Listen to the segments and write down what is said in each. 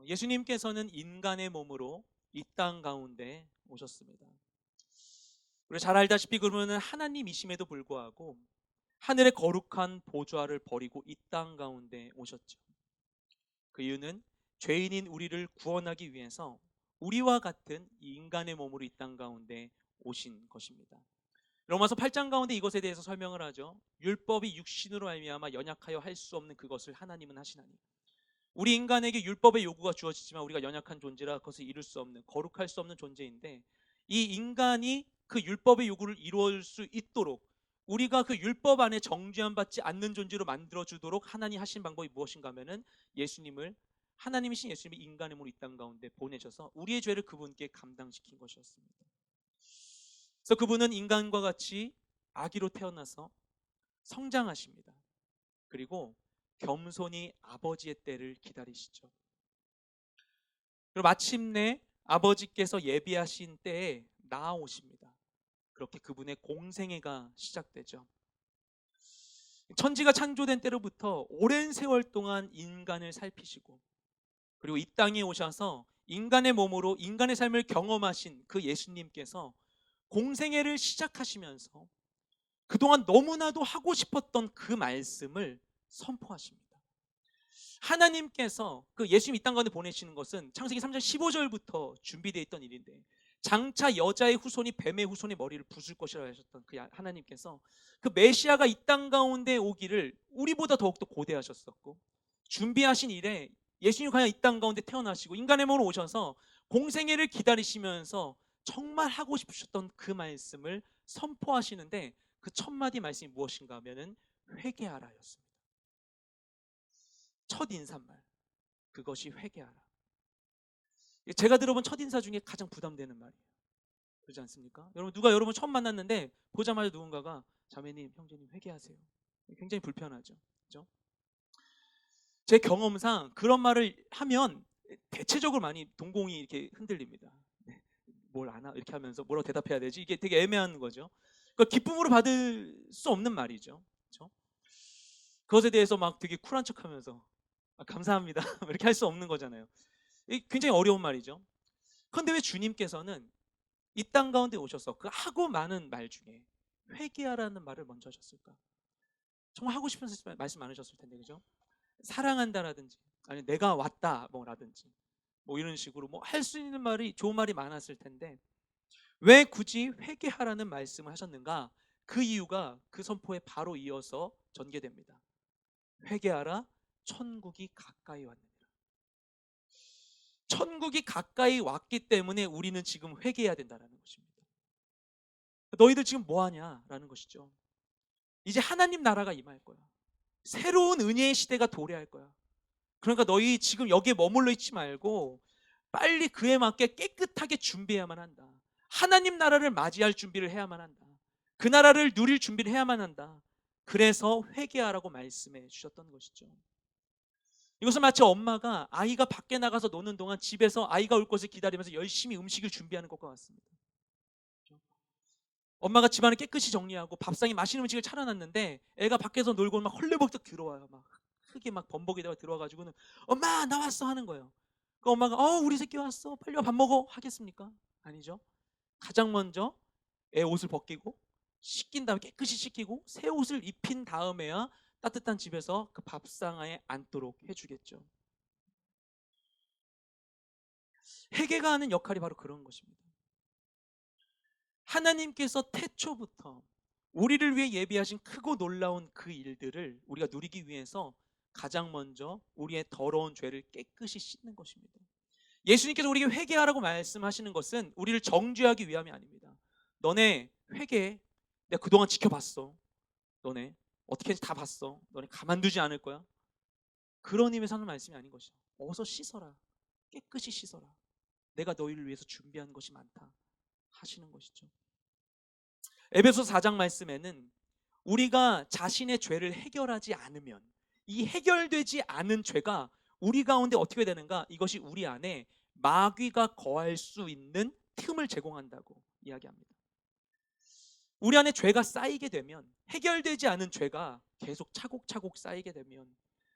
예수님께서는 인간의 몸으로 이 땅 가운데 오셨습니다. 우리 잘 알다시피 그러면 하나님이심에도 불구하고 하늘의 거룩한 보좌를 버리고 이 땅 가운데 오셨죠. 그 이유는 죄인인 우리를 구원하기 위해서 우리와 같은 이 인간의 몸으로 이 땅 가운데 오신 것입니다. 로마서 8장 가운데 이것에 대해서 설명을 하죠. 율법이 육신으로 말미암아 연약하여 할 수 없는 그것을 하나님은 하시나니, 우리 인간에게 율법의 요구가 주어지지만 우리가 연약한 존재라 그것을 이룰 수 없는, 거룩할 수 없는 존재인데, 이 인간이 그 율법의 요구를 이루어줄 수 있도록 우리가 그 율법 안에 정죄함 받지 않는 존재로 만들어 주도록 하나님 하신 방법이 무엇인가 하면은 예수님을, 하나님이신 예수님이 인간의 몸으로 이 땅 가운데 보내셔서 우리의 죄를 그분께 감당시킨 것이었습니다. 그래서 그분은 인간과 같이 아기로 태어나서 성장하십니다. 그리고 겸손히 아버지의 때를 기다리시죠. 그리고 마침내 아버지께서 예비하신 때에 나아오십니다. 그렇게 그분의 공생애가 시작되죠. 천지가 창조된 때로부터 오랜 세월 동안 인간을 살피시고, 그리고 이 땅에 오셔서 인간의 몸으로 인간의 삶을 경험하신 그 예수님께서 공생애를 시작하시면서 그동안 너무나도 하고 싶었던 그 말씀을 선포하십니다. 하나님께서 그 예수님 이 땅 가운데 보내시는 것은 창세기 3장 15절부터 준비되어 있던 일인데, 장차 여자의 후손이 뱀의 후손의 머리를 부술 것이라 하셨던 그 하나님께서 그 메시아가 이 땅 가운데 오기를 우리보다 더욱더 고대하셨었고, 준비하신 일에 예수님이 과연 이 땅 가운데 태어나시고 인간의 몸으로 오셔서 공생애를 기다리시면서 정말 하고 싶으셨던 그 말씀을 선포하시는데, 그 첫 마디 말씀이 무엇인가 하면은 회개하라였습니다. 첫 인사말, 그것이 회개하라. 제가 들어본 첫 인사 중에 가장 부담되는 말이에요. 그렇지 않습니까? 여러분, 누가 여러분 처음 만났는데 보자마자 누군가가 자매님, 형제님 회개하세요, 굉장히 불편하죠. 그렇죠? 제 경험상 그런 말을 하면 대체적으로 많이 동공이 이렇게 흔들립니다. 네, 뭘 아나 이렇게 하면서 뭐라고 대답해야 되지? 이게 되게 애매한 거죠. 그러니까 기쁨으로 받을 수 없는 말이죠. 그렇죠? 그것에 대해서 막 되게 쿨한 척하면서 감사합니다 이렇게 할 수 없는 거잖아요. 굉장히 어려운 말이죠. 그런데 왜 주님께서는 이 땅 가운데 오셔서 그 하고 많은 말 중에 회개하라는 말을 먼저 하셨을까? 정말 하고 싶은 말씀 많으셨을 텐데, 그죠? 사랑한다라든지, 아니 내가 왔다 뭐라든지, 뭐 이런 식으로 뭐 할 수 있는 말이, 좋은 말이 많았을 텐데 왜 굳이 회개하라는 말씀을 하셨는가? 그 이유가 그 선포에 바로 이어서 전개됩니다. 회개하라, 천국이 가까이 왔느니라. 천국이 가까이 왔기 때문에 우리는 지금 회개해야 된다는 것입니다. 너희들 지금 뭐하냐라는 것이죠. 이제 하나님 나라가 임할 거야. 새로운 은혜의 시대가 도래할 거야. 그러니까 너희 지금 여기에 머물러 있지 말고 빨리 그에 맞게 깨끗하게 준비해야만 한다. 하나님 나라를 맞이할 준비를 해야만 한다. 그 나라를 누릴 준비를 해야만 한다. 그래서 회개하라고 말씀해 주셨던 것이죠. 이것은 마치 엄마가 아이가 밖에 나가서 노는 동안 집에서 아이가 올 것을 기다리면서 열심히 음식을 준비하는 것과 같습니다. 엄마가 집안을 깨끗이 정리하고 밥상에 맛있는 음식을 차려놨는데 애가 밖에서 놀고 막 헐레벌떡 들어와요. 막 크게 막 범벅에다가 들어와가지고는 엄마 나왔어 하는 거예요. 그 엄마가 우리 새끼 왔어, 빨리 와 밥 먹어 하겠습니까? 아니죠. 가장 먼저 애 옷을 벗기고 씻긴 다음에 깨끗이 씻기고 새 옷을 입힌 다음에야 따뜻한 집에서 그 밥상에 앉도록 해주겠죠. 회개가 하는 역할이 바로 그런 것입니다. 하나님께서 태초부터 우리를 위해 예비하신 크고 놀라운 그 일들을 우리가 누리기 위해서 가장 먼저 우리의 더러운 죄를 깨끗이 씻는 것입니다. 예수님께서 우리에게 회개하라고 말씀하시는 것은 우리를 정죄하기 위함이 아닙니다. 너네 회개해. 내가 그동안 지켜봤어. 너네 어떻게 다 봤어. 너네 가만두지 않을 거야. 그런 의미에서 하는 말씀이 아닌 것이죠. 어서 씻어라. 깨끗이 씻어라. 내가 너희를 위해서 준비한 것이 많다 하시는 것이죠. 에베소서 4장 말씀에는 우리가 자신의 죄를 해결하지 않으면, 이 해결되지 않은 죄가 우리 가운데 어떻게 되는가? 이것이 우리 안에 마귀가 거할 수 있는 틈을 제공한다고 이야기합니다. 우리 안에 죄가 쌓이게 되면, 해결되지 않은 죄가 계속 차곡차곡 쌓이게 되면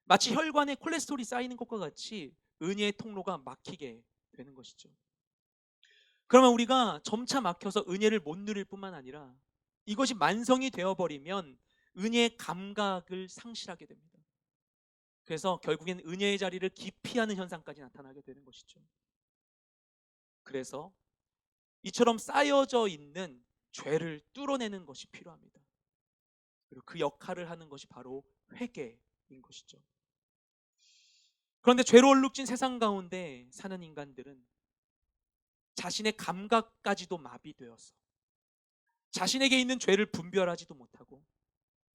마치 혈관에 콜레스테롤이 쌓이는 것과 같이 은혜의 통로가 막히게 되는 것이죠. 그러면 우리가 점차 막혀서 은혜를 못 누릴 뿐만 아니라 이것이 만성이 되어버리면 은혜의 감각을 상실하게 됩니다. 그래서 결국엔 은혜의 자리를 기피하는 현상까지 나타나게 되는 것이죠. 그래서 이처럼 쌓여져 있는 죄를 뚫어내는 것이 필요합니다. 그리고 그 역할을 하는 것이 바로 회개인 것이죠. 그런데 죄로 얼룩진 세상 가운데 사는 인간들은 자신의 감각까지도 마비되어서 자신에게 있는 죄를 분별하지도 못하고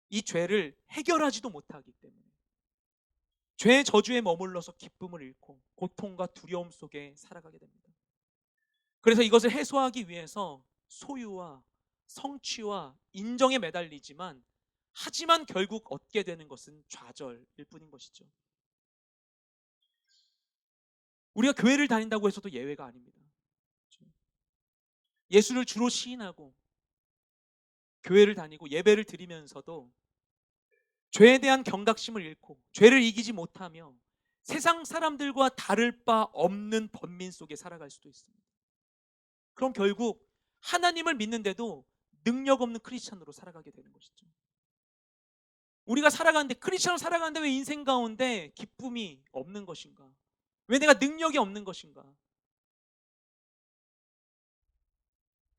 이 죄를 해결하지도 못하기 때문에 죄의 저주에 머물러서 기쁨을 잃고 고통과 두려움 속에 살아가게 됩니다. 그래서 이것을 해소하기 위해서 소유와 성취와 인정에 매달리지만 하지만 결국 얻게 되는 것은 좌절일 뿐인 것이죠. 우리가 교회를 다닌다고 해서도 예외가 아닙니다. 예수를 주로 시인하고 교회를 다니고 예배를 드리면서도 죄에 대한 경각심을 잃고 죄를 이기지 못하며 세상 사람들과 다를 바 없는 번민 속에 살아갈 수도 있습니다. 그럼 결국 하나님을 믿는데도 능력 없는 크리스찬으로 살아가게 되는 것이죠. 우리가 살아가는데, 크리스찬으로 살아가는데 왜 인생 가운데 기쁨이 없는 것인가? 왜 내가 능력이 없는 것인가?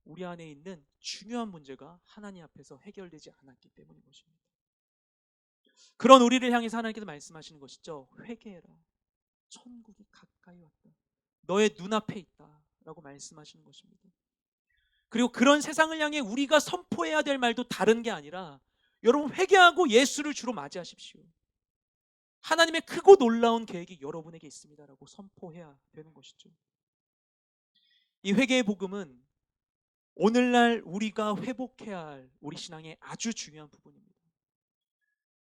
우리 안에 있는 중요한 문제가 하나님 앞에서 해결되지 않았기 때문인 것입니다. 그런 우리를 향해서 하나님께서 말씀하시는 것이죠. 회개해라. 천국이 가까이 왔다. 너의 눈앞에 있다. 라고 말씀하시는 것입니다. 그리고 그런 세상을 향해 우리가 선포해야 될 말도 다른 게 아니라 여러분, 회개하고 예수를 주로 맞이하십시오. 하나님의 크고 놀라운 계획이 여러분에게 있습니다라고 선포해야 되는 것이죠. 이 회개의 복음은 오늘날 우리가 회복해야 할 우리 신앙의 아주 중요한 부분입니다.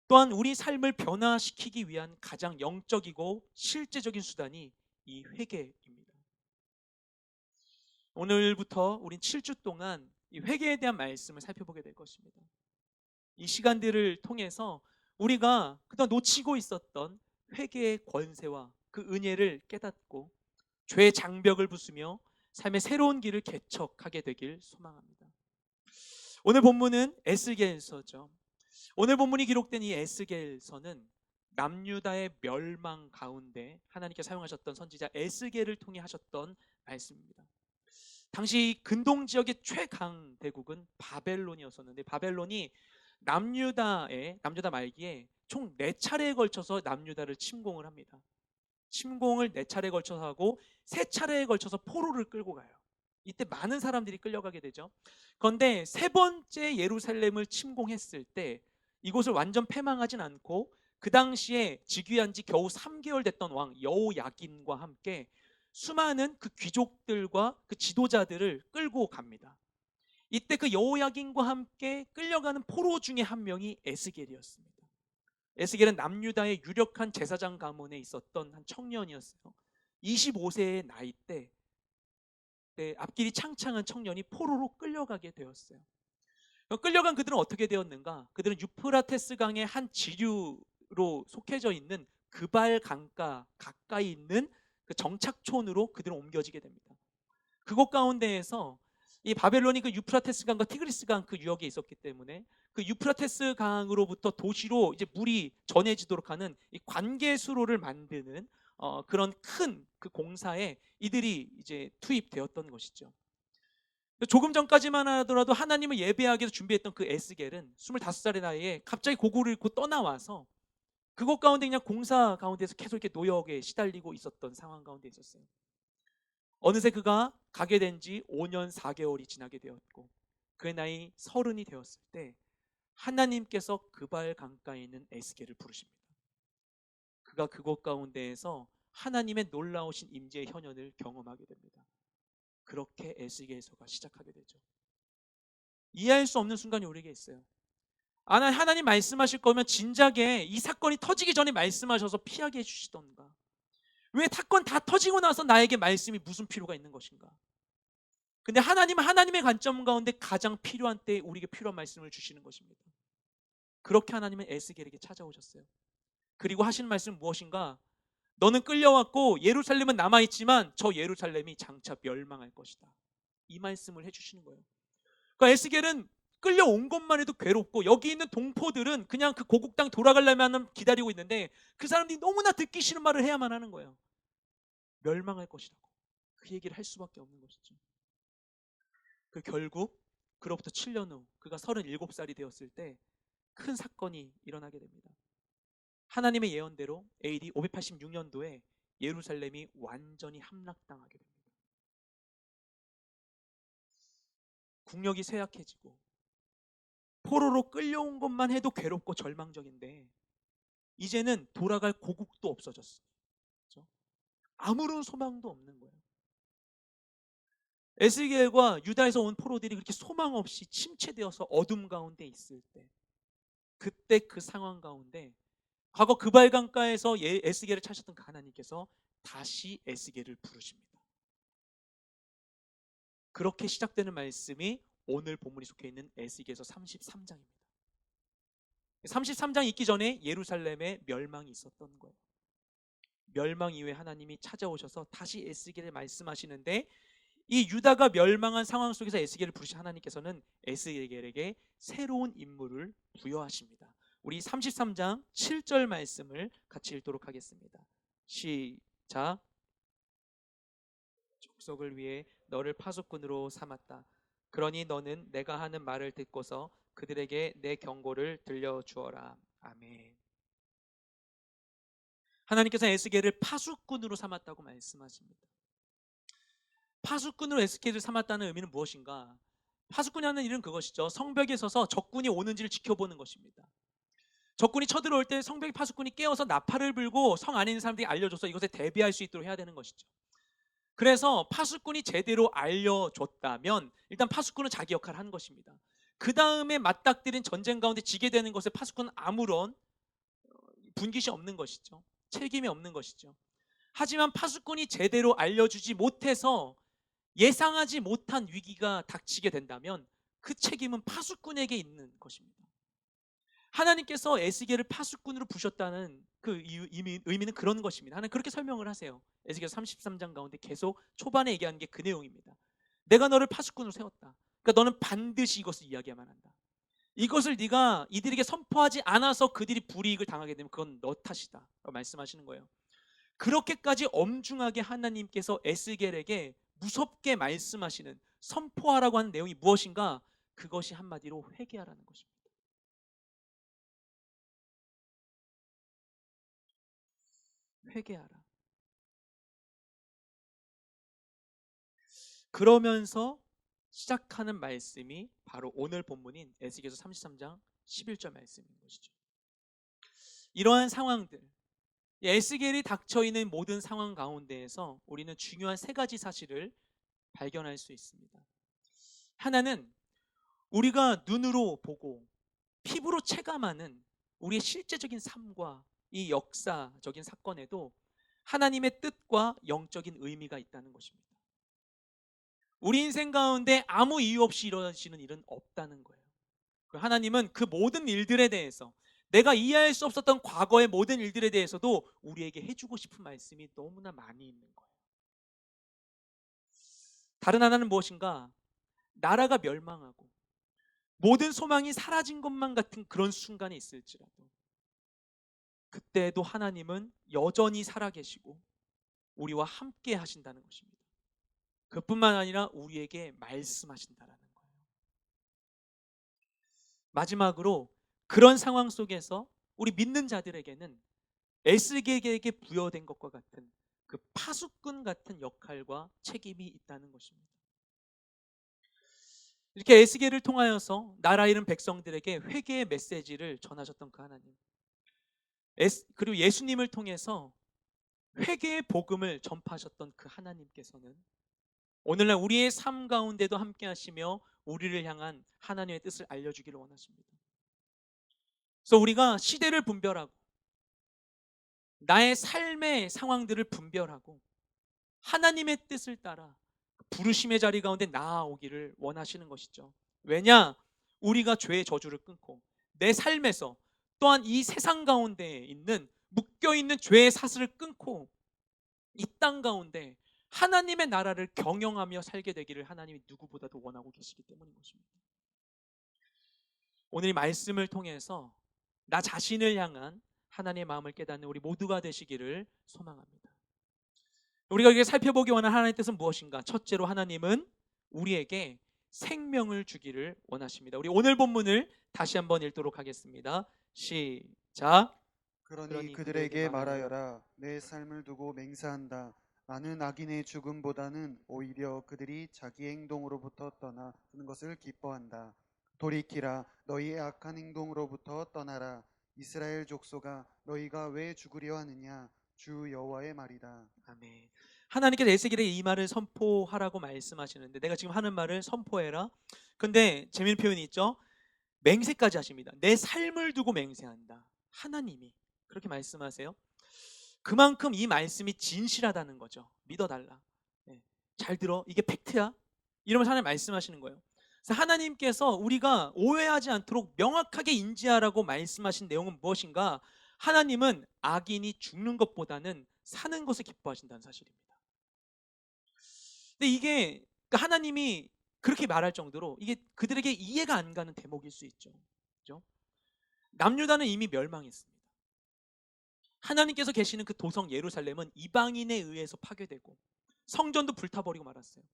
또한 우리 삶을 변화시키기 위한 가장 영적이고 실제적인 수단이 이 회개입니다. 오늘부터 우린 7주 동안 이 회개에 대한 말씀을 살펴보게 될 것입니다. 이 시간들을 통해서 우리가 그동안 놓치고 있었던 회개의 권세와 그 은혜를 깨닫고 죄의 장벽을 부수며 삶의 새로운 길을 개척하게 되길 소망합니다. 오늘 본문은 에스겔서죠. 오늘 본문이 기록된 이 에스겔서는 남유다의 멸망 가운데 하나님께 사용하셨던 선지자 에스겔을 통해 하셨던 말씀입니다. 당시 근동 지역의 최강 대국은 바벨론이었었는데, 바벨론이 남유다 말기에 총 4차례에 걸쳐서 남유다를 침공을 합니다. 침공을 4차례에 걸쳐서 하고 3차례에 걸쳐서 포로를 끌고 가요. 이때 많은 사람들이 끌려가게 되죠. 그런데 3번째 예루살렘을 침공했을 때 이곳을 완전 패망하진 않고 그 당시에 즉위한 지 겨우 3개월 됐던 왕 여호야긴과 함께 수많은 그 귀족들과 그 지도자들을 끌고 갑니다. 이때 그 여호야긴과 함께 끌려가는 포로 중에 한 명이 에스겔이었습니다. 에스겔은 남유다의 유력한 제사장 가문에 있었던 한 청년이었어요. 25세의 나이 때 앞길이 창창한 청년이 포로로 끌려가게 되었어요. 끌려간 그들은 어떻게 되었는가? 그들은 유프라테스 강의 한 지류로 속해져 있는 그발 강가 가까이 있는 그 정착촌으로 그들은 옮겨지게 됩니다. 그곳 가운데에서 이 바벨론이 그 유프라테스 강과 티그리스 강 그 유역에 있었기 때문에 그 유프라테스 강으로부터 도시로 이제 물이 전해지도록 하는 이 관계수로를 만드는 그런 큰 그 공사에 이들이 이제 투입되었던 것이죠. 조금 전까지만 하더라도 하나님을 예배하기 위해서 준비했던 그 에스겔은 25살의 나이에 갑자기 고국을 잃고 떠나와서 그곳 가운데 그냥 공사 가운데서 계속 이렇게 노역에 시달리고 있었던 상황 가운데 있었어요. 어느새 그가 가게 된 지 5년 4개월이 지나게 되었고 그의 나이 30이 되었을 때 하나님께서 그발 강가에 있는 에스겔을 부르십니다. 그가 그곳 가운데에서 하나님의 놀라우신 임재의 현현을 경험하게 됩니다. 그렇게 에스겔서가 시작하게 되죠. 이해할 수 없는 순간이 우리에게 있어요. 하나님 말씀하실 거면 진작에 이 사건이 터지기 전에 말씀하셔서 피하게 해주시던가. 왜 사건 다 터지고 나서 나에게 말씀이 무슨 필요가 있는 것인가? 근데 하나님은 하나님의 관점 가운데 가장 필요한 때에 우리에게 필요한 말씀을 주시는 것입니다. 그렇게 하나님은 에스겔에게 찾아오셨어요. 그리고 하시는 말씀은 무엇인가? 너는 끌려왔고 예루살렘은 남아있지만 저 예루살렘이 장차 멸망할 것이다. 이 말씀을 해주시는 거예요. 그러니까 에스겔은 끌려온 것만 해도 괴롭고 여기 있는 동포들은 그냥 그 고국 땅 돌아가려면 기다리고 있는데 그 사람들이 너무나 듣기 싫은 말을 해야만 하는 거예요. 멸망할 것이라고. 그 얘기를 할 수밖에 없는 것이죠. 그 결국 그로부터 7년 후 그가 37살이 되었을 때 큰 사건이 일어나게 됩니다. 하나님의 예언대로 AD 586년도에 예루살렘이 완전히 함락당하게 됩니다. 국력이 쇠약해지고 포로로 끌려온 것만 해도 괴롭고 절망적인데 이제는 돌아갈 고국도 없어졌어요. 그렇죠? 아무런 소망도 없는 거예요. 에스겔과 유다에서 온 포로들이 그렇게 소망 없이 침체되어서 어둠 가운데 있을 때, 그때 그 상황 가운데 과거 그발 강가에서 에스겔을 찾으셨던 그 하나님께서 다시 에스겔을 부르십니다. 그렇게 시작되는 말씀이 오늘 본문이 속해 있는 에스겔서 33장입니다. 33장 있기 전에 예루살렘에 멸망이 있었던 거예요. 멸망 이후에 하나님이 찾아오셔서 다시 에스겔에 말씀하시는데, 이 유다가 멸망한 상황 속에서 에스겔을 부르신 하나님께서는 에스겔에게 새로운 임무를 부여하십니다. 우리 33장 7절 말씀을 같이 읽도록 하겠습니다. 시작. 족속을 위해 너를 파수꾼으로 삼았다. 그러니 너는 내가 하는 말을 듣고서 그들에게 내 경고를 들려주어라. 아멘. 하나님께서 에스겔을 파수꾼으로 삼았다고 말씀하십니다. 파수꾼으로 에스겔을 삼았다는 의미는 무엇인가? 파수꾼이 하는 일은 그것이죠. 성벽에 서서 적군이 오는지를 지켜보는 것입니다. 적군이 쳐들어올 때 성벽의 파수꾼이 깨어서 나팔을 불고 성 안에 있는 사람들이 알려줘서 이것에 대비할 수 있도록 해야 되는 것이죠. 그래서 파수꾼이 제대로 알려줬다면 일단 파수꾼은 자기 역할을 하는 것입니다. 그 다음에 맞닥뜨린 전쟁 가운데 지게 되는 것에 파수꾼은 아무런 분깃이 없는 것이죠. 책임이 없는 것이죠. 하지만 파수꾼이 제대로 알려주지 못해서 예상하지 못한 위기가 닥치게 된다면 그 책임은 파수꾼에게 있는 것입니다. 하나님께서 에스겔을 파수꾼으로 부셨다는 그 의미는 그런 것입니다. 하나님 그렇게 설명을 하세요. 에스겔 33장 가운데 계속 초반에 얘기하는 게 그 내용입니다. 내가 너를 파수꾼으로 세웠다. 그러니까 너는 반드시 이것을 이야기해야만 한다. 이것을 네가 이들에게 선포하지 않아서 그들이 불이익을 당하게 되면 그건 너 탓이다 라고 말씀하시는 거예요. 그렇게까지 엄중하게 하나님께서 에스겔에게 무섭게 말씀하시는, 선포하라고 하는 내용이 무엇인가? 그것이 한마디로 회개하라는 것입니다. 회개하라. 그러면서 시작하는 말씀이 바로 오늘 본문인 에스겔서 33장 11절 말씀인 것이죠. 이러한 상황들, 에스겔이 닥쳐있는 모든 상황 가운데에서 우리는 중요한 세 가지 사실을 발견할 수 있습니다. 하나는 우리가 눈으로 보고 피부로 체감하는 우리의 실제적인 삶과 이 역사적인 사건에도 하나님의 뜻과 영적인 의미가 있다는 것입니다. 우리 인생 가운데 아무 이유 없이 일어나시는 일은 없다는 거예요. 하나님은 그 모든 일들에 대해서, 내가 이해할 수 없었던 과거의 모든 일들에 대해서도 우리에게 해주고 싶은 말씀이 너무나 많이 있는 거예요. 다른 하나는 무엇인가? 나라가 멸망하고 모든 소망이 사라진 것만 같은 그런 순간이 있을지라도 그때에도 하나님은 여전히 살아계시고 우리와 함께 하신다는 것입니다. 그뿐만 아니라 우리에게 말씀하신다라는 거예요. 마지막으로 그런 상황 속에서 우리 믿는 자들에게는 에스겔에게 부여된 것과 같은 그 파수꾼 같은 역할과 책임이 있다는 것입니다. 이렇게 에스겔을 통하여서 나라 잃은 백성들에게 회개의 메시지를 전하셨던 그 하나님, 그리고 예수님을 통해서 회개의 복음을 전파하셨던 그 하나님께서는 오늘날 우리의 삶 가운데도 함께 하시며 우리를 향한 하나님의 뜻을 알려주기를 원하십니다. 그래서 우리가 시대를 분별하고 나의 삶의 상황들을 분별하고 하나님의 뜻을 따라 부르심의 자리 가운데 나아오기를 원하시는 것이죠. 왜냐? 우리가 죄의 저주를 끊고 내 삶에서 또한 이 세상 가운데 있는 묶여있는 죄의 사슬을 끊고 이 땅 가운데 하나님의 나라를 경영하며 살게 되기를 하나님이 누구보다도 원하고 계시기 때문인 것입니다. 오늘 이 말씀을 통해서 나 자신을 향한 하나님의 마음을 깨닫는 우리 모두가 되시기를 소망합니다. 우리가 이렇게 살펴보기 원하는 하나님의 뜻은 무엇인가? 첫째로 하나님은 우리에게 생명을 주기를 원하십니다. 우리 오늘 본문을 다시 한번 읽도록 하겠습니다. 시작. 그러니 그들에게 말하여라. 내 삶을 두고 맹세한다. 나는 악인의 죽음보다는 오히려 그들이 자기 행동으로부터 떠나는 것을 기뻐한다. 돌이키라. 너희의 악한 행동으로부터 떠나라. 이스라엘 족속아, 너희가 왜 죽으려 하느냐? 주 여호와의 말이다. 아멘. 하나님께서 에스겔에게 이 말을 선포하라고 말씀하시는데 내가 지금 하는 말을 선포해라. 근데 재미있는 표현이 있죠. 맹세까지 하십니다. 내 삶을 두고 맹세한다. 하나님이 그렇게 말씀하세요. 그만큼 이 말씀이 진실하다는 거죠. 믿어달라. 네. 잘 들어. 이게 팩트야. 이러면서 하나님 말씀하시는 거예요. 그래서 하나님께서 우리가 오해하지 않도록 명확하게 인지하라고 말씀하신 내용은 무엇인가? 하나님은 악인이 죽는 것보다는 사는 것을 기뻐하신다는 사실입니다. 근데 이게 하나님이 그렇게 말할 정도로 이게 그들에게 이해가 안 가는 대목일 수 있죠. 그죠? 남유다는 이미 멸망했습니다. 하나님께서 계시는 그 도성 예루살렘은 이방인에 의해서 파괴되고 성전도 불타버리고 말았어요.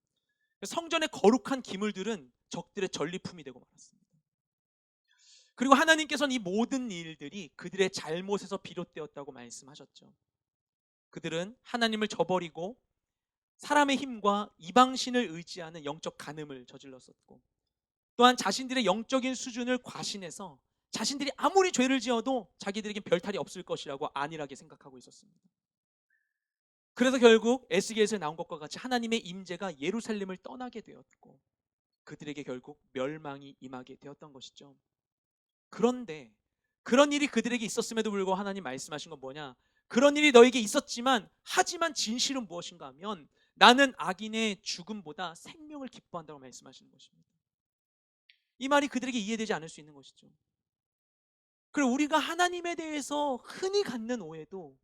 성전의 거룩한 기물들은 적들의 전리품이 되고 말았습니다. 그리고 하나님께서는 이 모든 일들이 그들의 잘못에서 비롯되었다고 말씀하셨죠. 그들은 하나님을 저버리고 사람의 힘과 이방신을 의지하는 영적 간음을 저질렀었고, 또한 자신들의 영적인 수준을 과신해서 자신들이 아무리 죄를 지어도 자기들에겐 별탈이 없을 것이라고 안일하게 생각하고 있었습니다. 그래서 결국 에스겔에서 나온 것과 같이 하나님의 임재가 예루살렘을 떠나게 되었고 그들에게 결국 멸망이 임하게 되었던 것이죠. 그런데 그런 일이 그들에게 있었음에도 불구하고 하나님 말씀하신 건 뭐냐? 그런 일이 너에게 있었지만 하지만 진실은 무엇인가 하면 나는 악인의 죽음보다 생명을 기뻐한다고 말씀하시는 것입니다. 이 말이 그들에게 이해되지 않을 수 있는 것이죠. 그리고 우리가 하나님에 대해서 흔히 갖는 오해도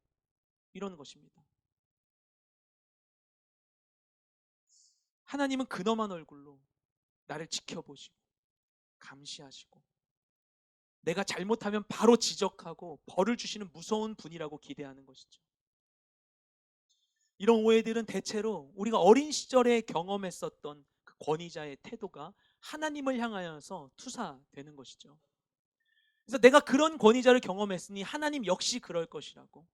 이런 것입니다. 하나님은 근엄한 얼굴로 나를 지켜보시고 감시하시고 내가 잘못하면 바로 지적하고 벌을 주시는 무서운 분이라고 기대하는 것이죠. 이런 오해들은 대체로 우리가 어린 시절에 경험했었던 그 권위자의 태도가 하나님을 향하여서 투사되는 것이죠. 그래서 내가 그런 권위자를 경험했으니 하나님 역시 그럴 것이라고,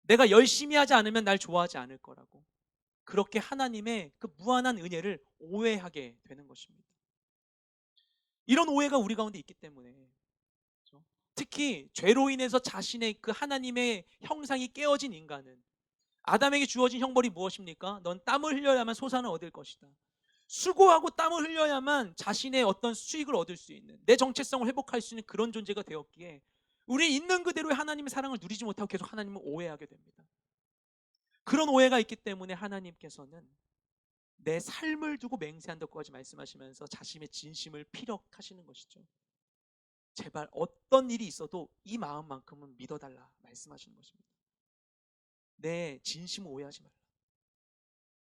내가 열심히 하지 않으면 날 좋아하지 않을 거라고, 그렇게 하나님의 그 무한한 은혜를 오해하게 되는 것입니다. 이런 오해가 우리 가운데 있기 때문에, 그렇죠? 특히 죄로 인해서 자신의 그 하나님의 형상이 깨어진 인간은 아담에게 주어진 형벌이 무엇입니까? 넌 땀을 흘려야만 소산을 얻을 것이다. 수고하고 땀을 흘려야만 자신의 어떤 수익을 얻을 수 있는, 내 정체성을 회복할 수 있는 그런 존재가 되었기에 우리 있는 그대로의 하나님의 사랑을 누리지 못하고 계속 하나님을 오해하게 됩니다. 그런 오해가 있기 때문에 하나님께서는 내 삶을 두고 맹세한다고까지 말씀하시면서 자신의 진심을 피력하시는 것이죠. 제발 어떤 일이 있어도 이 마음만큼은 믿어달라 말씀하시는 것입니다. 내 진심을 오해하지 말라.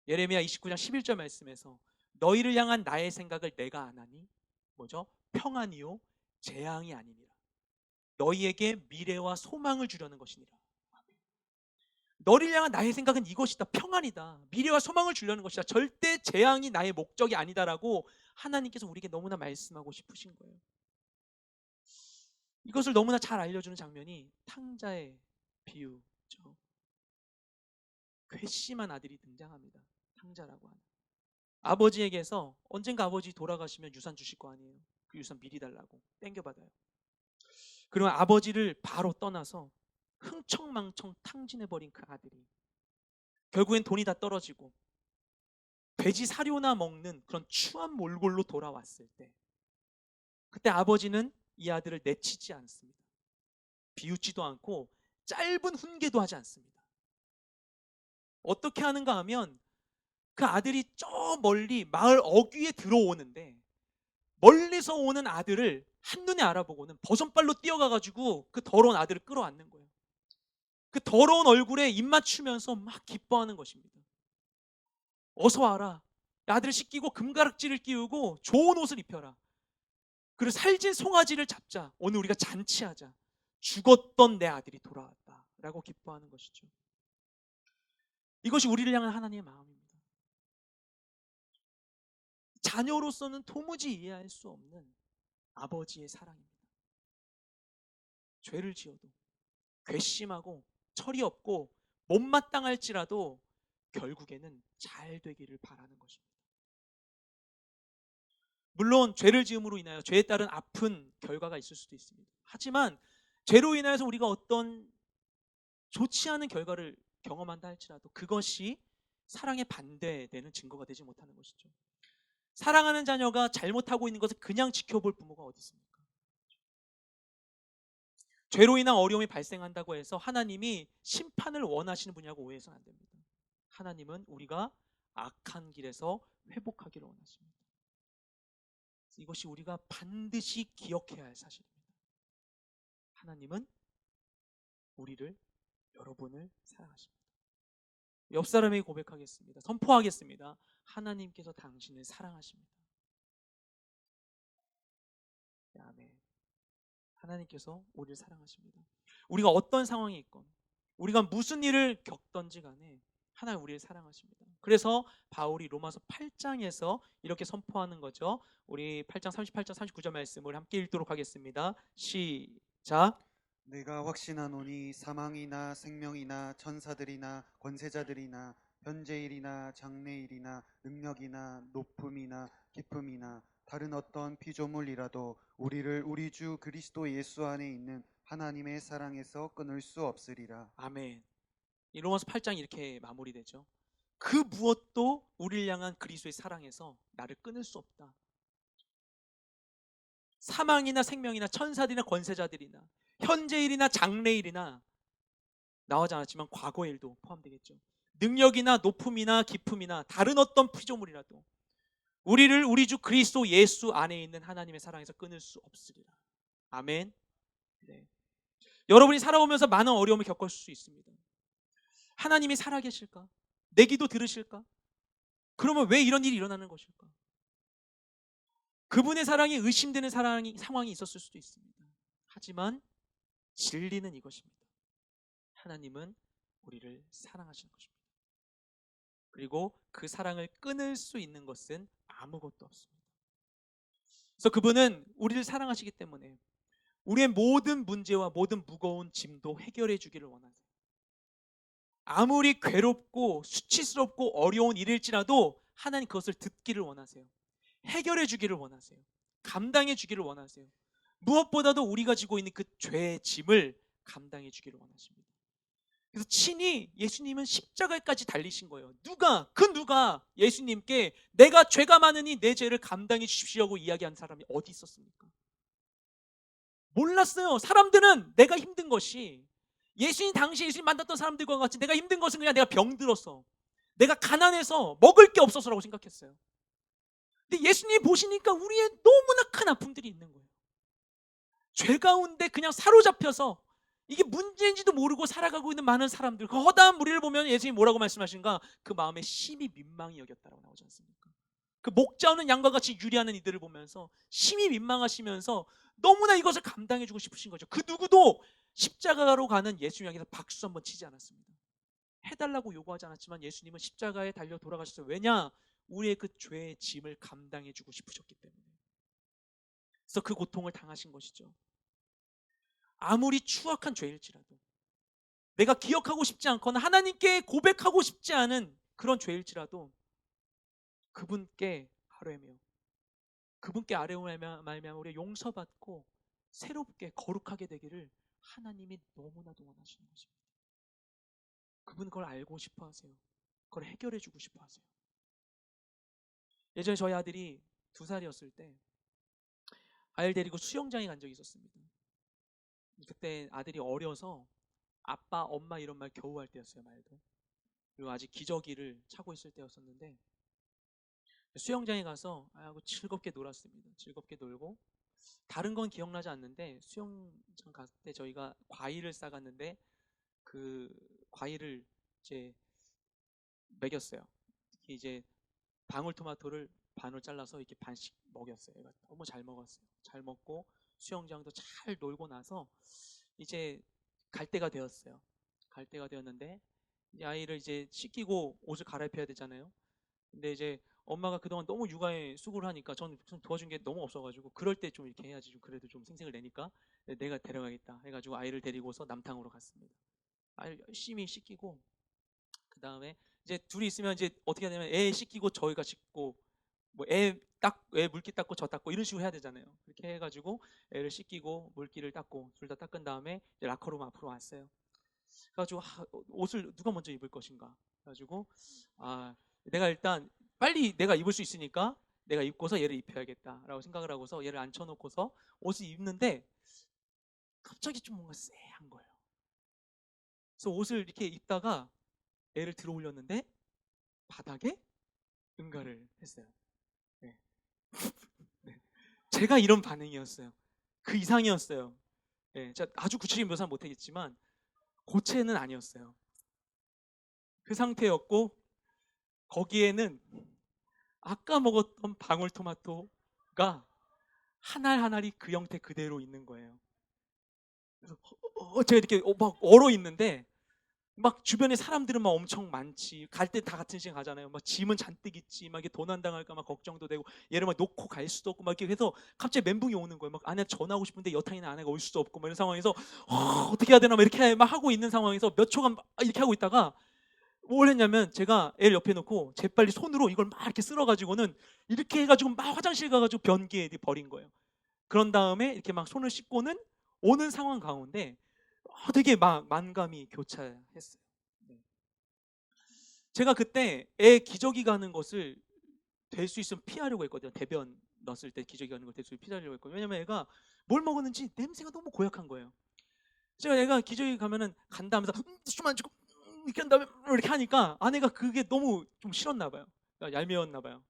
예레미야 29장 11절 말씀에서 너희를 향한 나의 생각을 내가 아나니 뭐죠? 평안이요 재앙이 아니니라. 너희에게 미래와 소망을 주려는 것이니라. 너를 향한 나의 생각은 이것이다. 평안이다. 미래와 소망을 주려는 것이다. 절대 재앙이 나의 목적이 아니다라고 하나님께서 우리에게 너무나 말씀하고 싶으신 거예요. 이것을 너무나 잘 알려주는 장면이 탕자의 비유죠. 괘씸한 아들이 등장합니다. 탕자라고 하는. 아버지에게서 언젠가 아버지 돌아가시면 유산 주실 거 아니에요. 그 유산 미리 달라고 땡겨받아요. 그러면 아버지를 바로 떠나서 흥청망청 탕진해버린 그 아들이 결국엔 돈이 다 떨어지고 돼지 사료나 먹는 그런 추한 몰골로 돌아왔을 때, 그때 아버지는 이 아들을 내치지 않습니다. 비웃지도 않고 짧은 훈계도 하지 않습니다. 어떻게 하는가 하면 그 아들이 저 멀리 마을 어귀에 들어오는데 멀리서 오는 아들을 한눈에 알아보고는 버선발로 뛰어가가지고 그 더러운 아들을 끌어안는 거예요. 그 더러운 얼굴에 입 맞추면서 막 기뻐하는 것입니다. 어서 와라. 아들을 씻기고 금가락지를 끼우고 좋은 옷을 입혀라. 그리고 살진 송아지를 잡자. 오늘 우리가 잔치하자. 죽었던 내 아들이 돌아왔다. 라고 기뻐하는 것이죠. 이것이 우리를 향한 하나님의 마음입니다. 자녀로서는 도무지 이해할 수 없는 아버지의 사랑입니다. 죄를 지어도 괘씸하고 철이 없고 못마땅할지라도 결국에는 잘 되기를 바라는 것입니다. 물론 죄를 지음으로 인하여 죄에 따른 아픈 결과가 있을 수도 있습니다. 하지만 죄로 인하여서 우리가 어떤 좋지 않은 결과를 경험한다 할지라도 그것이 사랑에 반대되는 증거가 되지 못하는 것이죠. 사랑하는 자녀가 잘못하고 있는 것을 그냥 지켜볼 부모가 어디 있습니까? 죄로 인한 어려움이 발생한다고 해서 하나님이 심판을 원하시는 분이라고 오해해서는 안 됩니다. 하나님은 우리가 악한 길에서 회복하기를 원하십니다. 이것이 우리가 반드시 기억해야 할 사실입니다. 하나님은 우리를, 여러분을 사랑하십니다. 옆 사람에게 고백하겠습니다. 선포하겠습니다. 하나님께서 당신을 사랑하십니다. 아멘. 하나님께서 우리를 사랑하십니다. 우리가 어떤 상황에 있건 우리가 무슨 일을 겪던지 간에 하나님 우리를 사랑하십니다. 그래서 바울이 로마서 8장에서 이렇게 선포하는 거죠. 우리 8장 38절 39절 말씀을 함께 읽도록 하겠습니다. 시작. 내가 확신하노니 사망이나 생명이나 천사들이나 권세자들이나 현재일이나 장래일이나 능력이나 높음이나 깊음이나 다른 어떤 피조물이라도 우리를 우리 주 그리스도 예수 안에 있는 하나님의 사랑에서 끊을 수 없으리라. 아멘. 이 로마서 8장이 이렇게 마무리되죠. 그 무엇도 우리를 향한 그리스도의 사랑에서 나를 끊을 수 없다. 사망이나 생명이나 천사들이나 권세자들이나 현재일이나 장래일이나 나오지 않았지만 과거의 일도 포함되겠죠. 능력이나 높음이나 깊음이나 다른 어떤 피조물이라도 우리를 우리 주 그리스도 예수 안에 있는 하나님의 사랑에서 끊을 수 없으리라. 아멘. 네. 여러분이 살아오면서 많은 어려움을 겪을 수 있습니다. 하나님이 살아계실까? 내 기도 들으실까? 그러면 왜 이런 일이 일어나는 것일까? 그분의 사랑이 의심되는 상황이 있었을 수도 있습니다. 하지만 진리는 이것입니다. 하나님은 우리를 사랑하시는 것입니다. 그리고 그 사랑을 끊을 수 있는 것은 아무것도 없습니다. 그래서 그분은 우리를 사랑하시기 때문에 우리의 모든 문제와 모든 무거운 짐도 해결해 주기를 원하세요. 아무리 괴롭고 수치스럽고 어려운 일일지라도 하나님 그것을 듣기를 원하세요. 해결해 주기를 원하세요. 감당해 주기를 원하세요. 무엇보다도 우리가 지고 있는 그 죄의 짐을 감당해 주기를 원하십니다. 그래서 친히 예수님은 십자가까지 달리신 거예요. 누가 예수님께 내가 죄가 많으니 내 죄를 감당해 주십시오라고 이야기한 사람이 어디 있었습니까? 몰랐어요. 사람들은 내가 힘든 것이 당시 예수님 만났던 사람들과 같이 내가 힘든 것은 그냥 내가 병들어서 내가 가난해서 먹을 게 없어서라고 생각했어요. 근데 예수님 보시니까 우리의 너무나 큰 아픔들이 있는 거예요. 죄 가운데 그냥 사로잡혀서 이게 문제인지도 모르고 살아가고 있는 많은 사람들, 그 허다한 무리를 보면 예수님이 뭐라고 말씀하시는가? 그 마음에 심히 민망히 여겼다라고 나오지 않습니까? 그 목자 없는 양과 같이 유리하는 이들을 보면서 심히 민망하시면서 너무나 이것을 감당해주고 싶으신 거죠. 그 누구도 십자가로 가는 예수님 향해서 박수 한번 치지 않았습니다. 해달라고 요구하지 않았지만 예수님은 십자가에 달려 돌아가셨어요. 왜냐? 우리의 그 죄의 짐을 감당해주고 싶으셨기 때문에. 그래서 그 고통을 당하신 것이죠. 아무리 추악한 죄일지라도, 내가 기억하고 싶지 않거나 하나님께 고백하고 싶지 않은 그런 죄일지라도 그분께 말미암아 우리가 용서받고 새롭게 거룩하게 되기를 하나님이 너무나도 원하시는 것입니다. 그분은 그걸 알고 싶어 하세요. 그걸 해결해 주고 싶어 하세요. 예전에 저희 아들이 2살이었을 때 아이를 데리고 수영장에 간 적이 있었습니다. 그때 아들이 어려서 아빠, 엄마 이런 말 겨우 할 때였어요. 말도. 그리고 아직 기저귀를 차고 있을 때였었는데 수영장에 가서 아이고 즐겁게 놀았습니다. 즐겁게 놀고 다른 건 기억나지 않는데 수영장 갔을 때 저희가 과일을 싸갔는데 그 과일을 이제 먹였어요. 특히 이제 방울토마토를 반으로 잘라서 이렇게 반씩 먹였어요. 얘가 너무 잘 먹었어요. 잘 먹고 수영장도 잘 놀고 나서 이제 갈 때가 되었어요. 갈 때가 되었는데 이 아이를 이제 씻기고 옷을 갈아입혀야 되잖아요. 근데 이제 엄마가 그동안 너무 육아에 수고를 하니까 저는 좀 도와준 게 너무 없어가지고 그럴 때 좀 이렇게 해야지 좀 그래도 좀 생색을 내니까 내가 데려가겠다 해가지고 아이를 데리고서 남탕으로 갔습니다. 아이를 열심히 씻기고 그 다음에 이제 둘이 있으면 이제 어떻게 하냐면 애 씻기고 저희가 씻고 뭐 애 물기 닦고 저 닦고 이런 식으로 해야 되잖아요. 그렇게 해가지고 애를 씻기고 물기를 닦고 둘 다 닦은 다음에 이제 라커룸 앞으로 왔어요. 그래가지고 옷을 누가 먼저 입을 것인가. 그래가지고 내가 일단 빨리 내가 입을 수 있으니까 내가 입고서 얘를 입혀야겠다라고 생각을 하고서 얘를 앉혀놓고서 옷을 입는데 갑자기 좀 뭔가 쎄한 거예요. 그래서 옷을 이렇게 입다가 애를 들어 올렸는데 바닥에 응가를 했어요. 네. 네. 제가 이런 반응이었어요. 그 이상이었어요. 네. 제가 아주 구체적인 묘사는 못하겠지만 고체는 아니었어요. 그 상태였고 거기에는 아까 먹었던 방울토마토가 한 알 한 알이 그 형태 그대로 있는 거예요. 그래서 제가 이렇게 막 얼어 있는데 막 주변에 사람들은 막 엄청 많지. 갈 때 다 같은 시간 가잖아요. 막 짐은 잔뜩 있지. 막 이게 도난 당할까 막 걱정도 되고 얘를 막 놓고 갈 수도 없고 막 이렇게 해서 갑자기 멘붕이 오는 거예요. 막 아내한테 전화하고 싶은데 여탕이나 아내가 올 수도 없고 막 이런 상황에서 어떻게 해야 되나 막 이렇게 막 하고 있는 상황에서 몇 초간 막 이렇게 하고 있다가 뭘 했냐면 제가 애를 옆에 놓고 재빨리 손으로 이걸 막 이렇게 쓸어가지고는 이렇게 해가지고 막 화장실 가가지고 변기에 버린 거예요. 그런 다음에 이렇게 막 손을 씻고는 오는 상황 가운데 되게 막 만감이 교차했어요. 네. 제가 그때 애 기저귀 가는 것을 될 수 있으면 피하려고 했거든요. 대변 넣었을 때 기저귀 가는 걸 될 수 있으면 피하려고 했거든요. 왜냐면 애가 뭘 먹었는지 냄새가 너무 고약한 거예요. 제가 애가 기저귀 가면은 간다 하면서 춤안 추고 이렇게 한 다음에 이렇게 하니까 아내가 그게 너무 좀 싫었나 봐요. 얄미웠나 봐요.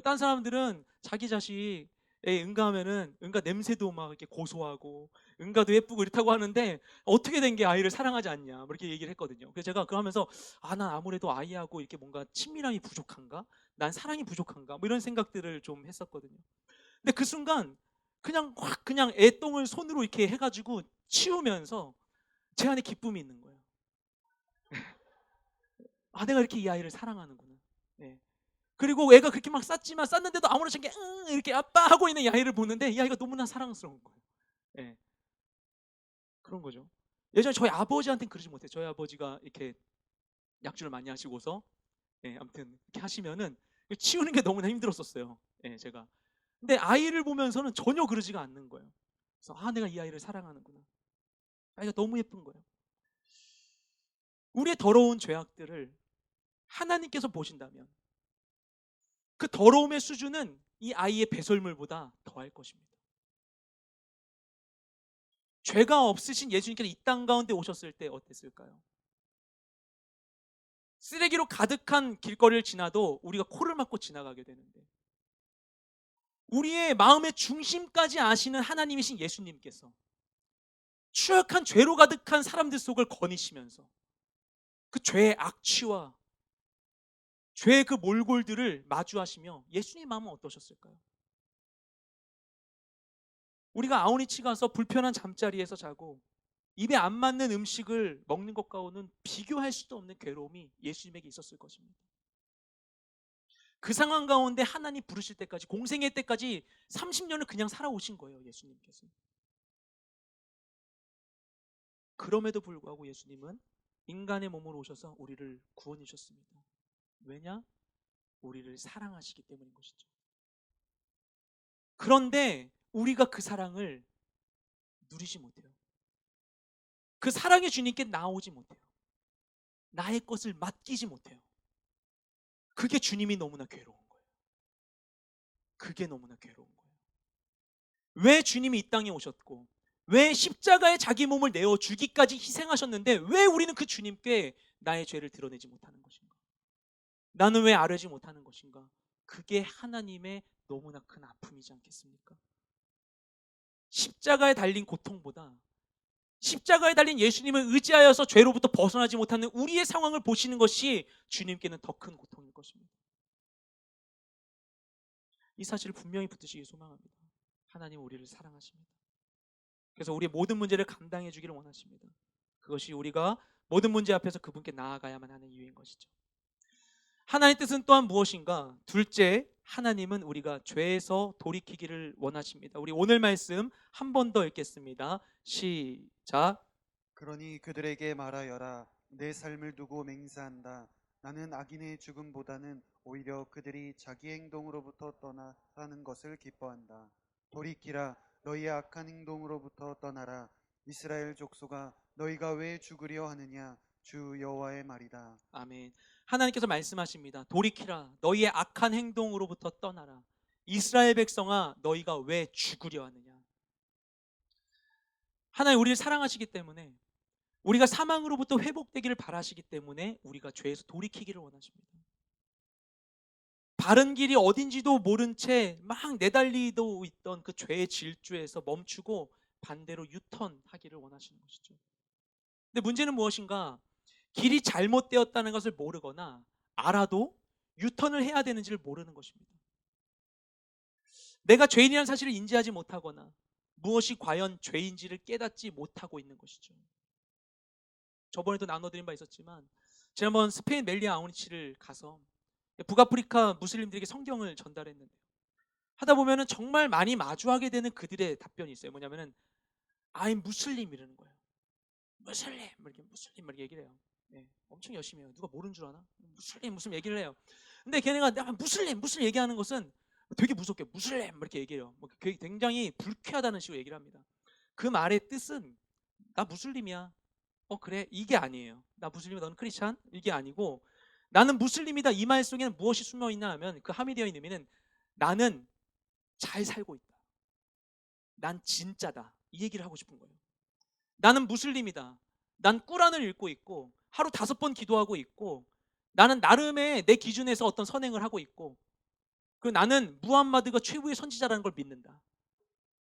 딴 사람들은 자기 자식에 응가하면은 응가 냄새도 막 이렇게 고소하고 응가도 예쁘고 이렇다고 하는데 어떻게 된 게 아이를 사랑하지 않냐 뭐 이렇게 얘기를 했거든요. 그래서 제가 그러면서 난 아무래도 아이하고 이렇게 뭔가 친밀함이 부족한가? 난 사랑이 부족한가? 뭐 이런 생각들을 좀 했었거든요. 근데 그 순간 그냥 확 그냥 애똥을 손으로 이렇게 해가지고 치우면서 제 안에 기쁨이 있는 거예요. 내가 이렇게 이 아이를 사랑하는구나. 네. 그리고 애가 그렇게 막 쌌지만 쌌는데도 아무렇지 않게 이렇게 아빠 하고 있는 이 아이를 보는데 이 아이가 너무나 사랑스러운 거예요. 네. 그런 거죠. 예전에 저희 아버지한테는 그러지 못해요. 저희 아버지가 이렇게 약주를 많이 하시고서 아무튼 이렇게 하시면은 치우는 게 너무나 힘들었었어요. 제가. 근데 아이를 보면서는 전혀 그러지가 않는 거예요. 그래서 내가 이 아이를 사랑하는구나. 아이가 너무 예쁜 거예요. 우리의 더러운 죄악들을 하나님께서 보신다면 그 더러움의 수준은 이 아이의 배설물보다 더할 것입니다. 죄가 없으신 예수님께서 이 땅 가운데 오셨을 때 어땠을까요? 쓰레기로 가득한 길거리를 지나도 우리가 코를 막고 지나가게 되는데 우리의 마음의 중심까지 아시는 하나님이신 예수님께서 추악한 죄로 가득한 사람들 속을 거니시면서 그 죄의 악취와 죄의 그 몰골들을 마주하시며 예수님의 마음은 어떠셨을까요? 우리가 아우니치 가서 불편한 잠자리에서 자고 입에 안 맞는 음식을 먹는 것과는 비교할 수도 없는 괴로움이 예수님에게 있었을 것입니다. 그 상황 가운데 하나님 부르실 때까지 공생의 때까지 30년을 그냥 살아오신 거예요. 예수님께서. 그럼에도 불구하고 예수님은 인간의 몸으로 오셔서 우리를 구원해 주셨습니다. 왜냐? 우리를 사랑하시기 때문인 것이죠. 그런데 우리가 그 사랑을 누리지 못해요. 그 사랑의 주님께 나오지 못해요. 나의 것을 맡기지 못해요. 그게 주님이 너무나 괴로운 거예요. 그게 너무나 괴로운 거예요. 왜 주님이 이 땅에 오셨고 왜 십자가에 자기 몸을 내어 주기까지 희생하셨는데 왜 우리는 그 주님께 나의 죄를 드러내지 못하는 것인가? 나는 왜 아뢰지 못하는 것인가? 그게 하나님의 너무나 큰 아픔이지 않겠습니까? 십자가에 달린 고통보다 십자가에 달린 예수님을 의지하여서 죄로부터 벗어나지 못하는 우리의 상황을 보시는 것이 주님께는 더 큰 고통일 것입니다. 이 사실을 분명히 붙드시기 소망합니다. 하나님 우리를 사랑하십니다. 그래서 우리의 모든 문제를 감당해 주기를 원하십니다. 그것이 우리가 모든 문제 앞에서 그분께 나아가야만 하는 이유인 것이죠. 하나님의 뜻은 또한 무엇인가? 둘째, 하나님은 우리가 죄에서 돌이키기를 원하십니다. 우리 오늘 말씀 한 번 더 읽겠습니다. 시작. 그러니 그들에게 말하여라. 내 삶을 두고 맹세한다. 나는 악인의 죽음보다는 오히려 그들이 자기 행동으로부터 떠나 사는 것을 기뻐한다. 돌이키라. 너희의 악한 행동으로부터 떠나라. 이스라엘 족속아, 너희가 왜 죽으려 하느냐? 주 여호와의 말이다. 아멘. 하나님께서 말씀하십니다. 돌이키라. 너희의 악한 행동으로부터 떠나라. 이스라엘 백성아, 너희가 왜 죽으려 하느냐? 하나님 우리를 사랑하시기 때문에, 우리가 사망으로부터 회복되기를 바라시기 때문에 우리가 죄에서 돌이키기를 원하십니다. 바른 길이 어딘지도 모른 채 막 내달리고 있던 그 죄의 질주에서 멈추고 반대로 유턴하기를 원하시는 것이죠. 근데 문제는 무엇인가? 길이 잘못되었다는 것을 모르거나 알아도 유턴을 해야 되는지를 모르는 것입니다. 내가 죄인이라는 사실을 인지하지 못하거나 무엇이 과연 죄인지를 깨닫지 못하고 있는 것이죠. 저번에도 나눠드린 바 있었지만, 지난번 스페인 멜리아 아우니치를 가서 북아프리카 무슬림들에게 성경을 전달했는데, 하다 보면은 정말 많이 마주하게 되는 그들의 답변이 있어요. 뭐냐면은 I'm 무슬림 이러는 거예요. 무슬림 이렇게 얘기를 해요. 네, 엄청 열심히 해요. 누가 모르는 줄 아나? 무슬림 얘기를 해요. 근데 걔네가 무슬림 얘기하는 것은 되게 무섭게 무슬림 이렇게 얘기해요. 굉장히 불쾌하다는 식으로 얘기를 합니다. 그 말의 뜻은 나 무슬림이야. 그래, 이게 아니에요. 나 무슬림이야, 너는 크리스찬? 이게 아니고, 나는 무슬림이다 이 말 속에는 무엇이 숨어 있나 하면, 그 함이 되어 있는 의미는 나는 잘 살고 있다, 난 진짜다, 이 얘기를 하고 싶은 거예요. 나는 무슬림이다, 난 꾸란을 읽고 있고 하루 5번 기도하고 있고, 나는 나름의 내 기준에서 어떤 선행을 하고 있고, 그리고 나는 무함마드가 최후의 선지자라는 걸 믿는다.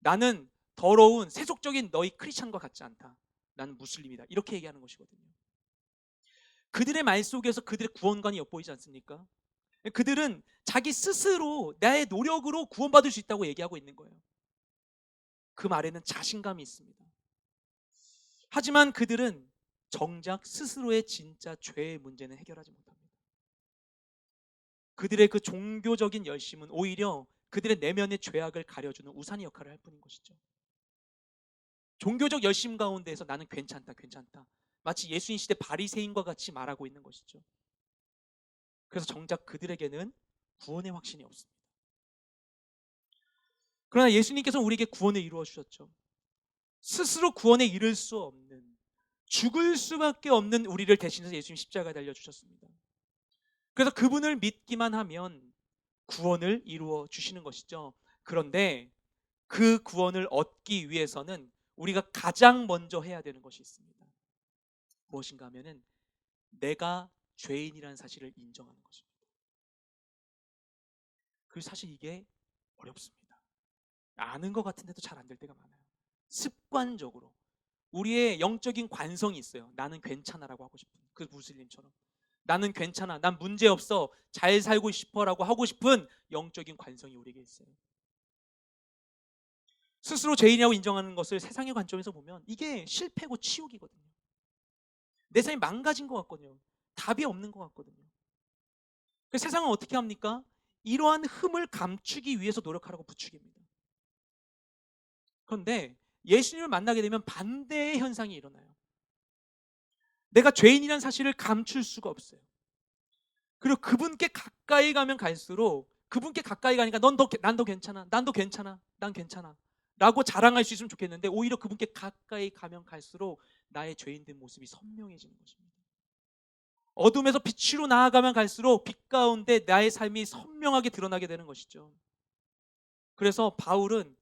나는 더러운 세속적인 너희 크리스찬과 같지 않다. 나는 무슬림이다. 이렇게 얘기하는 것이거든요. 그들의 말 속에서 그들의 구원관이 엿보이지 않습니까? 그들은 자기 스스로 나의 노력으로 구원받을 수 있다고 얘기하고 있는 거예요. 그 말에는 자신감이 있습니다. 하지만 그들은 정작 스스로의 진짜 죄의 문제는 해결하지 못합니다. 그들의 그 종교적인 열심은 오히려 그들의 내면의 죄악을 가려주는 우산의 역할을 할 뿐인 것이죠. 종교적 열심 가운데에서 나는 괜찮다, 마치 예수님 시대 바리새인과 같이 말하고 있는 것이죠. 그래서 정작 그들에게는 구원의 확신이 없습니다. 그러나 예수님께서는 우리에게 구원을 이루어 주셨죠. 스스로 구원에 이를 수 없는, 죽을 수밖에 없는 우리를 대신해서 예수님 십자가에 달려 주셨습니다. 그래서 그분을 믿기만 하면 구원을 이루어 주시는 것이죠. 그런데 그 구원을 얻기 위해서는 우리가 가장 먼저 해야 되는 것이 있습니다. 무엇인가 하면은 내가 죄인이라는 사실을 인정하는 것입니다. 그 사실 이게 어렵습니다. 아는 것 같은데도 잘 안 될 때가 많아요. 습관적으로 우리의 영적인 관성이 있어요. 나는 괜찮아라고 하고 싶은, 그 무슬림처럼 나는 괜찮아, 난 문제 없어, 잘 살고 싶어라고 하고 싶은 영적인 관성이 우리에게 있어요. 스스로 죄인이라고 인정하는 것을 세상의 관점에서 보면 이게 실패고 치욕이거든요. 내 삶이 망가진 것 같거든요. 답이 없는 것 같거든요. 그래서 세상은 어떻게 합니까? 이러한 흠을 감추기 위해서 노력하라고 부추깁니다. 그런데 예수님을 만나게 되면 반대의 현상이 일어나요. 내가 죄인이라는 사실을 감출 수가 없어요. 그리고 그분께 가까이 가면 갈수록, 그분께 가까이 가니까 난 더 괜찮아, 난 괜찮아 라고 자랑할 수 있으면 좋겠는데, 오히려 그분께 가까이 가면 갈수록 나의 죄인된 모습이 선명해지는 것입니다. 어둠에서 빛으로 나아가면 갈수록 빛 가운데 나의 삶이 선명하게 드러나게 되는 것이죠. 그래서 바울은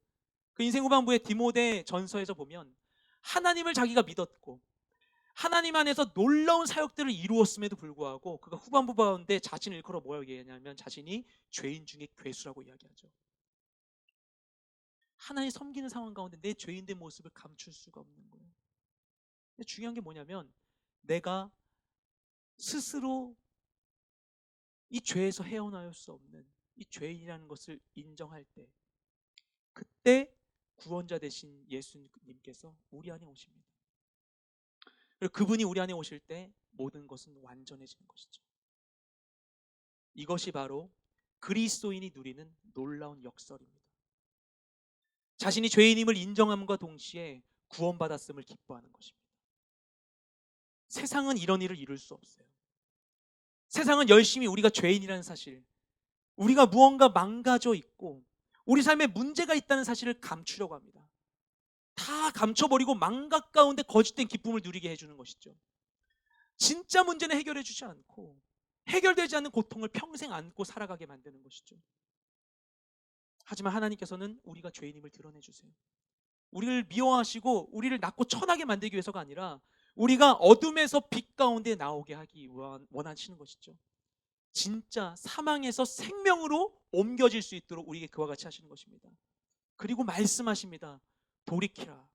그 인생 후반부의 디모데 전서에서 보면 하나님을 자기가 믿었고 하나님 안에서 놀라운 사역들을 이루었음에도 불구하고 그가 후반부 가운데 자신을 일컬어 뭐라고 얘기하냐면 자신이 죄인 중에 괴수라고 이야기하죠. 하나님 섬기는 상황 가운데 내 죄인된 모습을 감출 수가 없는 거예요. 근데 중요한 게 뭐냐면 내가 스스로 이 죄에서 헤어나올 수 없는 이 죄인이라는 것을 인정할 때, 그때 구원자 되신 예수님께서 우리 안에 오십니다. 그리고 그분이 우리 안에 오실 때 모든 것은 완전해지는 것이죠. 이것이 바로 그리스도인이 누리는 놀라운 역설입니다. 자신이 죄인임을 인정함과 동시에 구원받았음을 기뻐하는 것입니다. 세상은 이런 일을 이룰 수 없어요. 세상은 열심히 우리가 죄인이라는 사실, 우리가 무언가 망가져 있고 우리 삶에 문제가 있다는 사실을 감추려고 합니다. 다 감춰버리고 망각 가운데 거짓된 기쁨을 누리게 해주는 것이죠. 진짜 문제는 해결해 주지 않고 해결되지 않는 고통을 평생 안고 살아가게 만드는 것이죠. 하지만 하나님께서는 우리가 죄인임을 드러내 주세요. 우리를 미워하시고 우리를 낮고 천하게 만들기 위해서가 아니라 우리가 어둠에서 빛 가운데 나오게 하기 원하시는 것이죠. 진짜 사망에서 생명으로 옮겨질 수 있도록 우리에게 그와 같이 하시는 것입니다. 그리고 말씀하십니다. 돌이키라.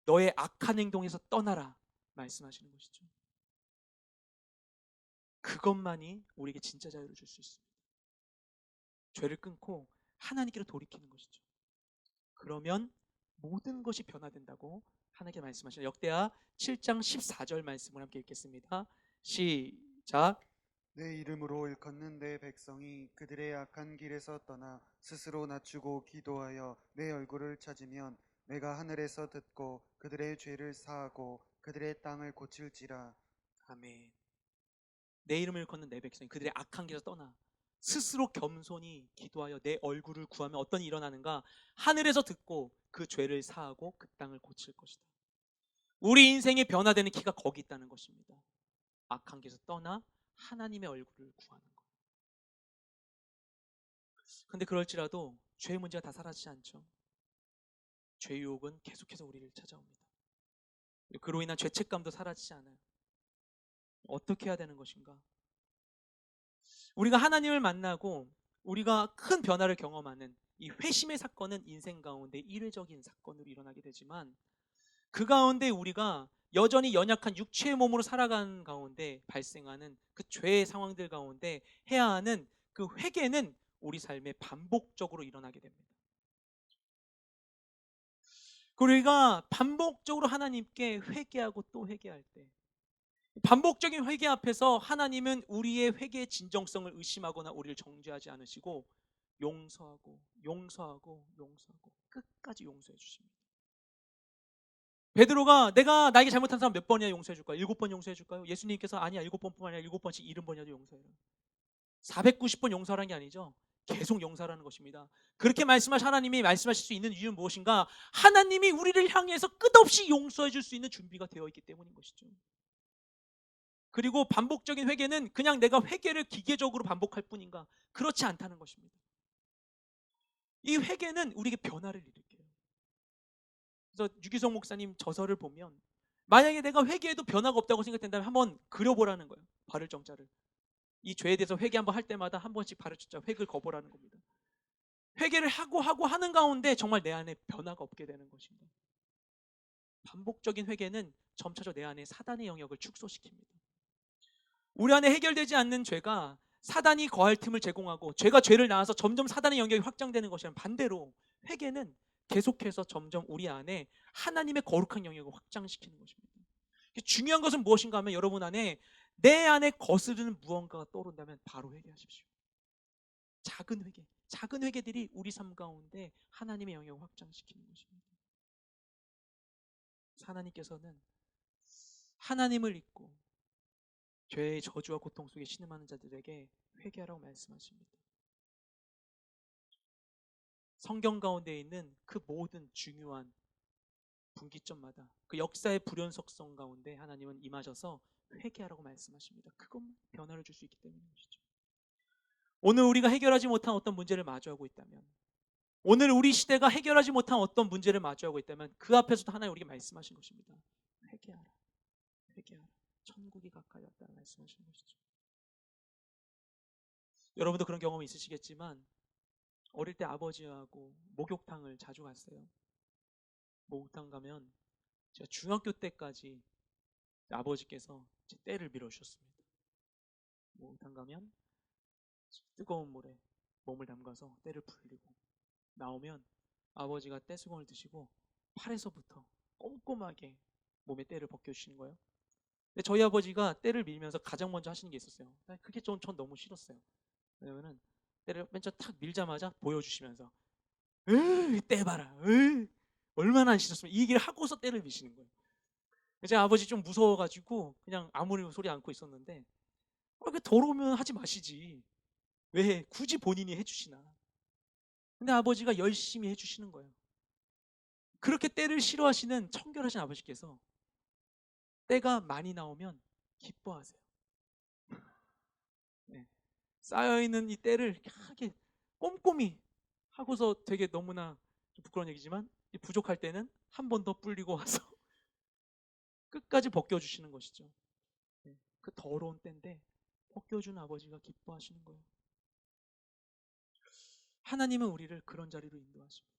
너의 악한 행동에서 떠나라. 말씀하시는 것이죠. 그것만이 우리에게 진짜 자유를 줄 수 있습니다. 죄를 끊고 하나님께로 돌이키는 것이죠. 그러면 모든 것이 변화된다고 하나님께 말씀하시죠. 역대하 7장 14절 말씀을 함께 읽겠습니다. 시작. 내 이름으로 일컫는 내 백성이 그들의 악한 길에서 떠나 스스로 낮추고 기도하여 내 얼굴을 찾으면 내가 하늘에서 듣고 그들의 죄를 사하고 그들의 땅을 고칠지라. 아멘. 내 이름을 일컫는 내 백성이 그들의 악한 길에서 떠나 스스로 겸손히 기도하여 내 얼굴을 구하면 어떤 일이 일어나는가? 하늘에서 듣고 그 죄를 사하고 그 땅을 고칠 것이다. 우리 인생의 변화되는 키가 거기 있다는 것입니다. 악한 길에서 떠나 하나님의 얼굴을 구하는 것. 근데 그럴지라도 죄의 문제가 다 사라지지 않죠. 죄 유혹은 계속해서 우리를 찾아옵니다. 그로 인한 죄책감도 사라지지 않아요. 어떻게 해야 되는 것인가? 우리가 하나님을 만나고 우리가 큰 변화를 경험하는 이 회심의 사건은 인생 가운데 일회적인 사건으로 일어나게 되지만, 그 가운데 우리가 여전히 연약한 육체의 몸으로 살아가는 가운데 발생하는 그 죄의 상황들 가운데 해야 하는 그 회개는 우리 삶에 반복적으로 일어나게 됩니다. 우리가 반복적으로 하나님께 회개하고 또 회개할 때, 반복적인 회개 앞에서 하나님은 우리의 회개의 진정성을 의심하거나 우리를 정죄하지 않으시고 용서하고 용서하고 용서하고 끝까지 용서해 주십니다. 베드로가 내가 나에게 잘못한 사람 몇 번이나 용서해 줄까요? 7번 용서해 줄까요? 예수님께서 아니야, 7번뿐만 아니라 7번씩 70번이라도 용서해라. 490번 용서하라는 게 아니죠. 계속 용서하라는 것입니다. 그렇게 말씀하신 하나님이 말씀하실 수 있는 이유는 무엇인가? 하나님이 우리를 향해서 끝없이 용서해 줄 수 있는 준비가 되어 있기 때문인 것이죠. 그리고 반복적인 회개는 그냥 내가 회개를 기계적으로 반복할 뿐인가? 그렇지 않다는 것입니다. 이 회개는 우리에게 변화를 일으켜요. 그래서 유기성 목사님 저서를 보면 만약에 내가 회개해도 변화가 없다고 생각된다면 한번 그려보라는 거예요. 발을 정자를. 이 죄에 대해서 회개 한번 할 때마다 한 번씩 발을 정자 획을 거보라는 겁니다. 회개를 하고 하는 가운데 정말 내 안에 변화가 없게 되는 것입니다. 반복적인 회개는 점차적으로 내 안에 사단의 영역을 축소시킵니다. 우리 안에 해결되지 않는 죄가 사단이 거할 틈을 제공하고 죄가 죄를 낳아서 점점 사단의 영역이 확장되는 것이랑 반대로 회개는 계속해서 점점 우리 안에 하나님의 거룩한 영역을 확장시키는 것입니다. 중요한 것은 무엇인가 하면 여러분 안에 내 안에 거스르는 무언가가 떠오른다면 바로 회개하십시오. 작은 회개들이 우리 삶 가운데 하나님의 영역을 확장시키는 것입니다. 하나님께서는 하나님을 잊고 죄의 저주와 고통 속에 신음하는 자들에게 회개하라고 말씀하십니다. 성경 가운데 있는 그 모든 중요한 분기점마다 그 역사의 불연속성 가운데 하나님은 임하셔서 회개하라고 말씀하십니다. 그것만 변화를 줄 수 있기 때문인 것이죠. 오늘 우리가 해결하지 못한 어떤 문제를 마주하고 있다면, 오늘 우리 시대가 해결하지 못한 어떤 문제를 마주하고 있다면 그 앞에서도 하나님 우리에게 말씀하신 것입니다. 회개하라. 회개하라. 천국이 가까이 왔다는 말씀하시는 것이죠. 여러분도 그런 경험이 있으시겠지만 어릴 때 아버지하고 목욕탕을 자주 갔어요. 목욕탕 가면 제가 중학교 때까지 아버지께서 제 때를 밀어주셨습니다. 목욕탕 가면 뜨거운 물에 몸을 담가서 때를 불리고 나오면 아버지가 떼수건을 드시고 팔에서부터 꼼꼼하게 몸에 때를 벗겨주시는 거예요. 근데 저희 아버지가 때를 밀면서 가장 먼저 하시는 게 있었어요. 그게 전 너무 싫었어요. 왜냐면은 때를 맨 처음 탁 밀자마자 보여주시면서 때 봐라, 얼마나 안 싫었으면 이 얘기를 하고서 때를 미시는 거예요. 제 아버지 좀 무서워가지고 그냥 아무리 소리 않고 있었는데 그 더러우면 하지 마시지. 왜 굳이 본인이 해주시나. 근데 아버지가 열심히 해주시는 거예요. 그렇게 때를 싫어하시는 청결하신 아버지께서 때가 많이 나오면 기뻐하세요. 네. 쌓여있는 이 때를 이렇게 꼼꼼히 하고서 되게 너무나 좀 부끄러운 얘기지만 부족할 때는 한 번 더 불리고 와서 끝까지 벗겨주시는 것이죠. 네. 그 더러운 때인데 벗겨준 아버지가 기뻐하시는 거예요. 하나님은 우리를 그런 자리로 인도하십니다.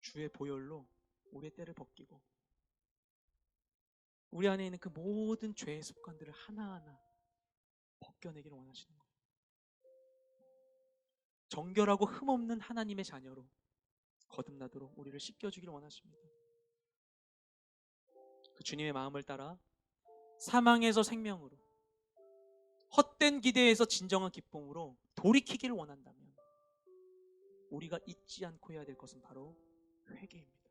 주의 보혈로 우리의 때를 벗기고 우리 안에 있는 그 모든 죄의 습관들을 하나하나 벗겨내기를 원하시는 거예요. 정결하고 흠없는 하나님의 자녀로 거듭나도록 우리를 씻겨주기를 원하십니다. 그 주님의 마음을 따라 사망에서 생명으로, 헛된 기대에서 진정한 기쁨으로 돌이키기를 원한다면 우리가 잊지 않고 해야 될 것은 바로 회개입니다.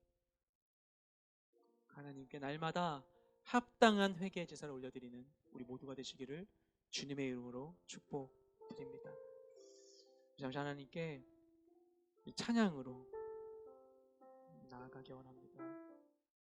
하나님께 날마다 합당한 회개의 제사를 올려드리는 우리 모두가 되시기를 주님의 이름으로 축복드립니다. 잠시 하나님께 찬양으로 나아가기 원합니다.